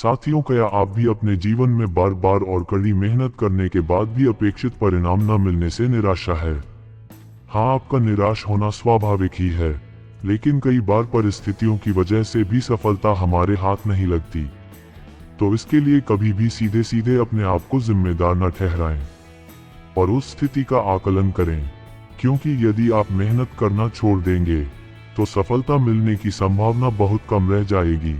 साथियों, क्या आप भी अपने जीवन में बार बार और कड़ी मेहनत करने के बाद भी अपेक्षित परिणाम न मिलने से निराशा है? हाँ, आपका निराश होना स्वाभाविक ही है, लेकिन कई बार परिस्थितियों की वजह से भी सफलता हमारे हाथ नहीं लगती। तो इसके लिए कभी भी सीधे सीधे अपने आप को जिम्मेदार न ठहराएं और उस स्थिति का आकलन करें, क्योंकि यदि आप मेहनत करना छोड़ देंगे तो सफलता मिलने की संभावना बहुत कम रह जाएगी।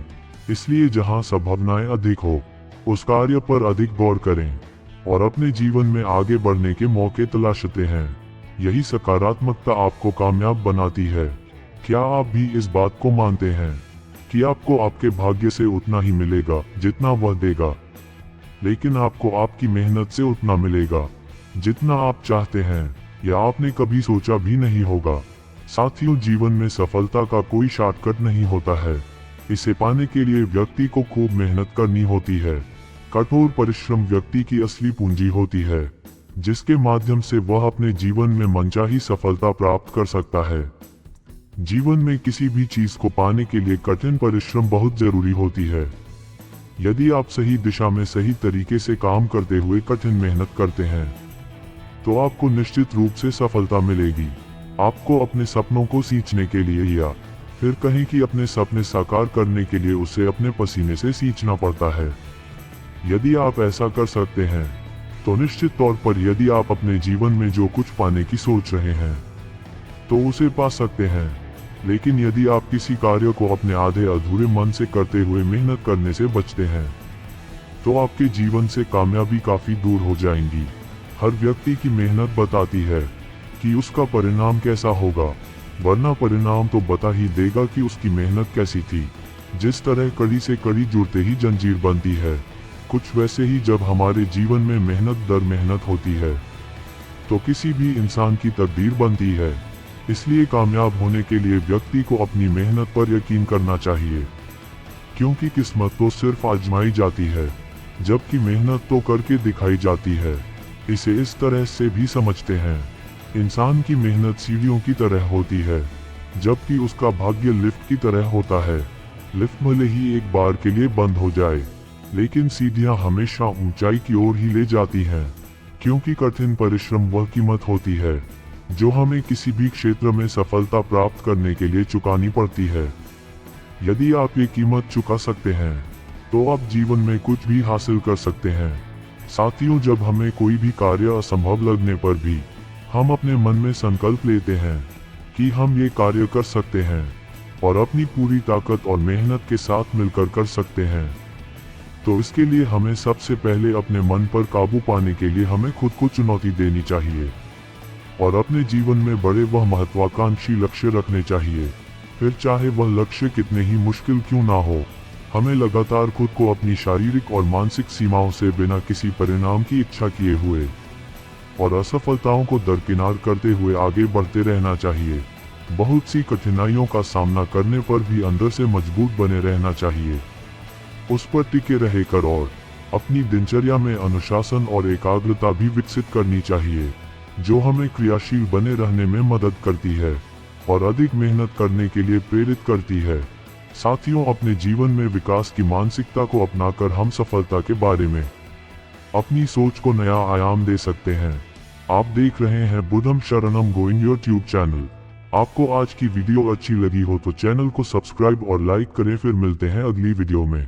इसलिए जहां संभावनाएं अधिक हो, उस कार्य पर अधिक गौर करें और अपने जीवन में आगे बढ़ने के मौके तलाशते हैं। यही सकारात्मकता आपको कामयाब बनाती है। क्या आप भी इस बात को मानते हैं कि आपको आपके भाग्य से उतना ही मिलेगा जितना वह देगा, लेकिन आपको आपकी मेहनत से उतना मिलेगा जितना आप चाहते हैं या आपने कभी सोचा भी नहीं होगा? साथियों, जीवन में सफलता का कोई शॉर्टकट नहीं होता है। इसे पाने के लिए व्यक्ति को खूब मेहनत करनी होती है। कठोर परिश्रम व्यक्ति की असली पूंजी होती है, जिसके माध्यम से वह अपने जीवन में मनचाही सफलता प्राप्त कर सकता है। जीवन में किसी भी चीज को पाने के लिए कठिन परिश्रम बहुत जरूरी होती है। यदि आप सही दिशा में सही तरीके से काम करते हुए कठिन मेहनत करते हैं, तो आपको निश्चित रूप से सफलता मिलेगी। आपको अपने सपनों को सींचने के लिए या फिर कहें कि अपने सपने साकार करने के लिए उसे अपने पसीने से सींचना पड़ता है। यदि आप ऐसा कर सकते हैं, तो निश्चित तौर पर यदि आप अपने जीवन में जो कुछ पाने की सोच रहे हैं, तो उसे पा सकते हैं। लेकिन यदि आप किसी कार्य को अपने आधे अधूरे मन से करते हुए मेहनत करने से बचते हैं, तो आपके जीवन से कामयाबी काफी दूर हो जाएंगी। हर व्यक्ति की मेहनत बताती है कि उसका परिणाम कैसा होगा, वरना परिणाम तो बता ही देगा कि उसकी मेहनत कैसी थी। जिस तरह कड़ी से कड़ी जुड़ते ही जंजीर बनती है, कुछ वैसे ही जब हमारे जीवन में मेहनत दर मेहनत होती है, तो किसी भी इंसान की तकदीर बनती है। इसलिए कामयाब होने के लिए व्यक्ति को अपनी मेहनत पर यकीन करना चाहिए, क्योंकि किस्मत तो सिर्फ आजमाई जाती है, जबकि मेहनत तो करके दिखाई जाती है। इसे इस तरह से भी समझते हैं, इंसान की मेहनत सीढ़ियों की तरह होती है, जबकि उसका भाग्य लिफ्ट की तरह होता है। लिफ्ट भले ही एक बार के लिए बंद हो जाए, लेकिन सीढ़ियां हमेशा ऊंचाई की ओर ही ले जाती हैं, क्योंकि कठिन परिश्रम वह कीमत होती है जो हमें किसी भी क्षेत्र में सफलता प्राप्त करने के लिए चुकानी पड़ती है। यदि आप ये कीमत चुका सकते हैं, तो आप जीवन में कुछ भी हासिल कर सकते हैं। साथियों, जब हमें कोई भी कार्य असंभव लगने पर भी हम अपने मन में संकल्प लेते हैं कि हम ये कार्य कर सकते हैं और अपनी पूरी ताकत और मेहनत के साथ मिलकर कर सकते हैं, तो इसके लिए हमें सबसे पहले अपने मन पर काबू पाने के लिए हमें खुद को चुनौती देनी चाहिए और अपने जीवन में बड़े व महत्वाकांक्षी लक्ष्य रखने चाहिए। फिर चाहे वह लक्ष्य कितने ही मुश्किल क्यों ना हो, हमें लगातार खुद को अपनी शारीरिक और मानसिक सीमाओं से बिना किसी परिणाम की इच्छा किए हुए और असफलताओं को दरकिनार करते हुए आगे बढ़ते रहना चाहिए। बहुत सी कठिनाइयों का सामना करने पर भी अंदर से मजबूत बने रहना चाहिए, उस पर टिके रहकर, और अपनी दिनचर्या में अनुशासन और एकाग्रता भी विकसित करनी चाहिए, जो हमें क्रियाशील बने रहने में मदद करती है और अधिक मेहनत करने के लिए प्रेरित करती है। साथियों, अपने जीवन में विकास की मानसिकता को अपनाकर हम सफलता के बारे में अपनी सोच को नया आयाम दे सकते हैं। आप देख रहे हैं बुद्धम शरणम गोइंग यूट्यूब चैनल। आपको आज की वीडियो अच्छी लगी हो तो चैनल को सब्सक्राइब और लाइक करें। फिर मिलते हैं अगली वीडियो में।